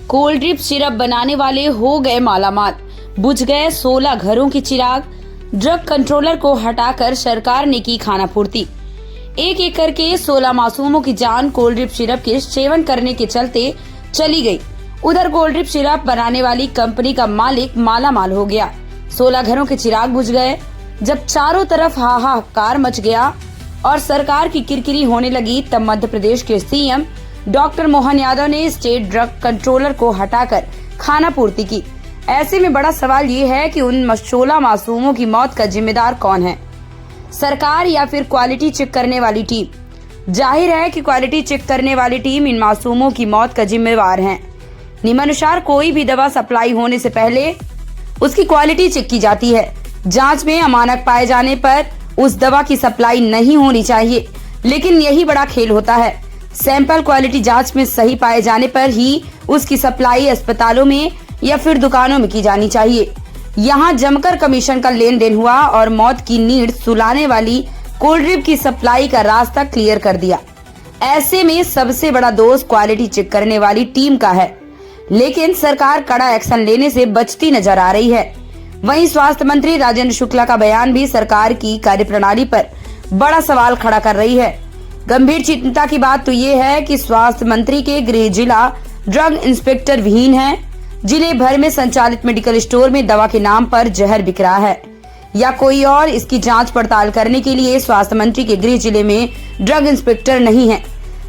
Cold drip syrup बनाने वाले हो गए मालामाल, बुझ गए 16 घरों के चिराग। ड्रग कंट्रोलर को हटाकर सरकार ने की खानापूर्ति। एक एक करके 16 मासूमों की जान कोल्ड ड्रिप सिरप के सेवन करने के चलते चली गई। उधर कोल्ड ड्रिप सिरप बनाने वाली कंपनी का मालिक मालामाल हो गया। 16 घरों के चिराग बुझ गए। जब चारों तरफ हाहाकार मच गया और सरकार की किरकिरी होने लगी, तब मध्य प्रदेश के सीएम डॉक्टर मोहन यादव ने स्टेट ड्रग कंट्रोलर को हटाकर खानापूर्ति की। ऐसे में बड़ा सवाल ये है कि उन 16 मासूमों की मौत का जिम्मेदार कौन है, सरकार या फिर क्वालिटी चेक करने वाली टीम। जाहिर है कि क्वालिटी चेक करने वाली टीम इन मासूमों की मौत का जिम्मेवार है। नियमानुसार कोई भी दवा सप्लाई होने से पहले उसकी क्वालिटी चेक की जाती है। जांच में अमानक पाए जाने पर उस दवा की सप्लाई नहीं होनी चाहिए, लेकिन यही बड़ा खेल होता है। सैंपल क्वालिटी जांच में सही पाए जाने पर ही उसकी सप्लाई अस्पतालों में या फिर दुकानों में की जानी चाहिए। यहाँ जमकर कमीशन का लेन देन हुआ और मौत की नींद सुलाने वाली कोल्ड ड्रिप की सप्लाई का रास्ता क्लियर कर दिया। ऐसे में सबसे बड़ा दोष क्वालिटी चेक करने वाली टीम का है, लेकिन सरकार कड़ा एक्शन लेने से बचती नजर आ रही है। वहीं स्वास्थ्य मंत्री राजेंद्र शुक्ला का बयान भी सरकार की कार्यप्रणाली पर बड़ा सवाल खड़ा कर रही है। गंभीर चिंता की बात तो ये है कि स्वास्थ्य मंत्री के गृह जिला ड्रग इंस्पेक्टर विहीन है। जिले भर में संचालित मेडिकल स्टोर में दवा के नाम पर जहर बिक रहा है या कोई और, इसकी जांच पड़ताल करने के लिए स्वास्थ्य मंत्री के गृह जिले में ड्रग इंस्पेक्टर नहीं है।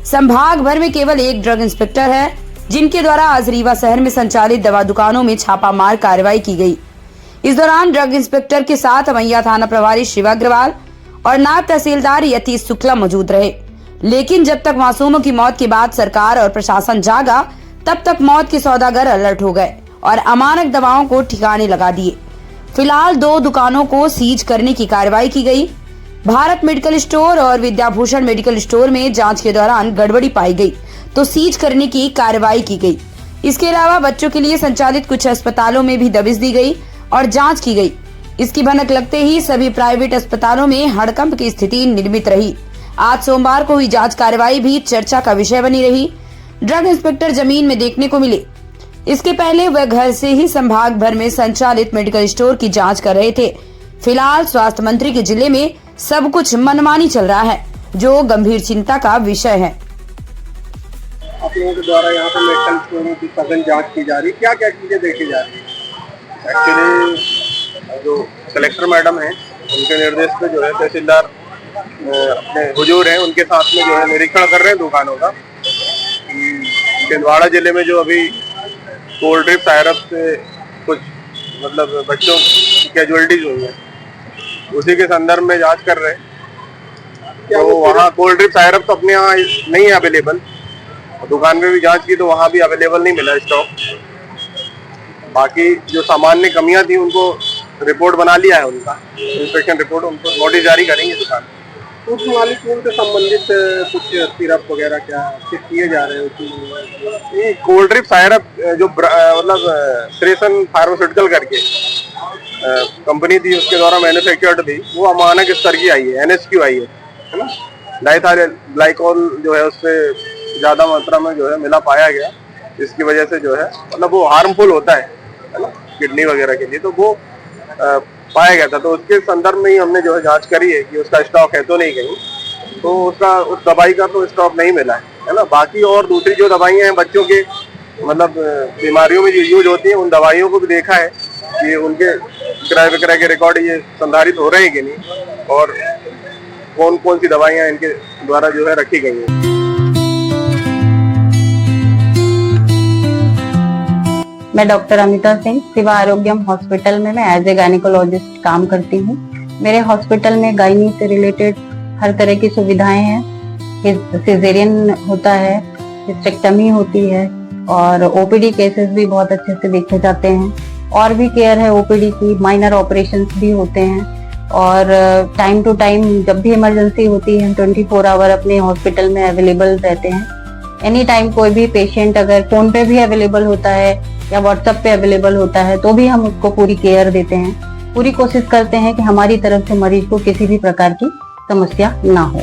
संभाग भर में केवल एक ड्रग इंस्पेक्टर है, जिनके द्वारा आज रीवा शहर में संचालित दवा दुकानों में छापामार कार्रवाई की गई। इस दौरान ड्रग इंस्पेक्टर के साथ अमैया थाना प्रभारी शिव अग्रवाल और नायब तहसीलदार यतीश शुक्ला मौजूद रहे। लेकिन जब तक मासूमों की मौत के बाद सरकार और प्रशासन जागा, तब तक मौत के सौदागर अलर्ट हो गए और अमानक दवाओं को ठिकाने लगा दिए। फिलहाल 2 दुकानों को सीज करने की कार्रवाई की गई। भारत मेडिकल स्टोर और विद्याभूषण मेडिकल स्टोर में जांच के दौरान गड़बड़ी पाई गई तो सीज करने की कार्रवाई की गई। इसके अलावा बच्चों के लिए संचालित कुछ अस्पतालों में भी दबिश दी गई और जांच की गई। इसकी भनक लगते ही सभी प्राइवेट अस्पतालों में हड़कंप की स्थिति निर्मित रही। आज सोमवार को हुई जांच कार्रवाई भी चर्चा का विषय बनी रही। ड्रग इंस्पेक्टर जमीन में देखने को मिले। इसके पहले वह घर से ही संभाग भर में संचालित मेडिकल स्टोर की जांच कर रहे थे। फिलहाल स्वास्थ्य मंत्री के जिले में सब कुछ मनमानी चल रहा है, जो गंभीर चिंता का विषय है। आप लोगों के द्वारा यहाँ पर मेडिकल स्टोरों की सघन जांच की जा रही है, क्या क्या चीजें देखी जा रही है? एक्चुअली जो कलेक्टर मैडम है, उनके निर्देश पे जो है तहसीलदार अपने हुजूर हैं, उनके साथ में जो है निरीक्षण कर रहे हैं दुकानों का। छिंदवाड़ा जिले में जो अभी कोल्ड ड्रिप सायरप से कुछ मतलब बच्चों की कैजुअलिटीज हुई है, उसी के संदर्भ में जांच कर रहे हैं। तो वहाँ कोल्ड ड्रिप सायरप तो अपने यहाँ नहीं है अवेलेबल, दुकान में भी जांच की तो वहाँ भी अवेलेबल नहीं मिला स्टॉक। बाकी जो सामान्य कमियां थी उनको रिपोर्ट बना लिया है, उनका इंस्पेक्शन रिपोर्ट, उनको नोटिस जारी करेंगे दुकान। उस मालिक से संबंधित कुछ सिरप वगैरह क्या चेक किए जा रहे हैं? ये कोल्ड ड्रिप सायरप जो मतलब क्रेसन फार्मास्यूटिकल करके कंपनी थी, उसके द्वारा मैन्युफैक्चर्ड थी, वो अमानक स्तर की आई है, NSQ आई है ना। डाइथाइल ग्लाइकोल जो है उससे ज्यादा मात्रा में जो है मिला पाया गया, इसकी वजह से जो है मतलब वो हार्मफुल होता है ना किडनी वगैरह के लिए, तो वो पाया गया था। तो उसके संदर्भ में ही हमने जो है जांच करी है कि उसका स्टॉक है तो नहीं कहीं, तो उसका उस दवाई का तो स्टॉक नहीं मिला है ना। बाकी और दूसरी जो दवाइयां हैं बच्चों के मतलब बीमारियों में जो यूज होती हैं, उन दवाइयों को भी देखा है कि उनके क्रय विक्रय के रिकॉर्ड ये संधारित हो रहे हैं कि नहीं, और कौन कौन सी दवाइयां इनके द्वारा जो है रखी गई हैं। मैं डॉक्टर अमिता सिंह शिवा आरोग्यम हॉस्पिटल में मैं एज ए गायनिकोलॉजिस्ट काम करती हूँ। मेरे हॉस्पिटल में गायनी से रिलेटेड हर तरह की सुविधाएं हैं। सिजेरियन होता है, हिस्टेक्टमी होती है और ओपीडी केसेस भी बहुत अच्छे से देखे जाते हैं। और भी केयर है ओपीडी की, माइनर ऑपरेशंस भी होते हैं और टाइम टू टाइम जब भी इमरजेंसी होती है 24 आवर अपने हॉस्पिटल में अवेलेबल रहते हैं। एनी टाइम कोई भी पेशेंट अगर फोन पे भी अवेलेबल होता है या व्हाट्सएप पे अवेलेबल होता है तो भी हम उसको पूरी केयर देते हैं। पूरी कोशिश करते हैं कि हमारी तरफ से मरीज को किसी भी प्रकार की समस्या ना हो।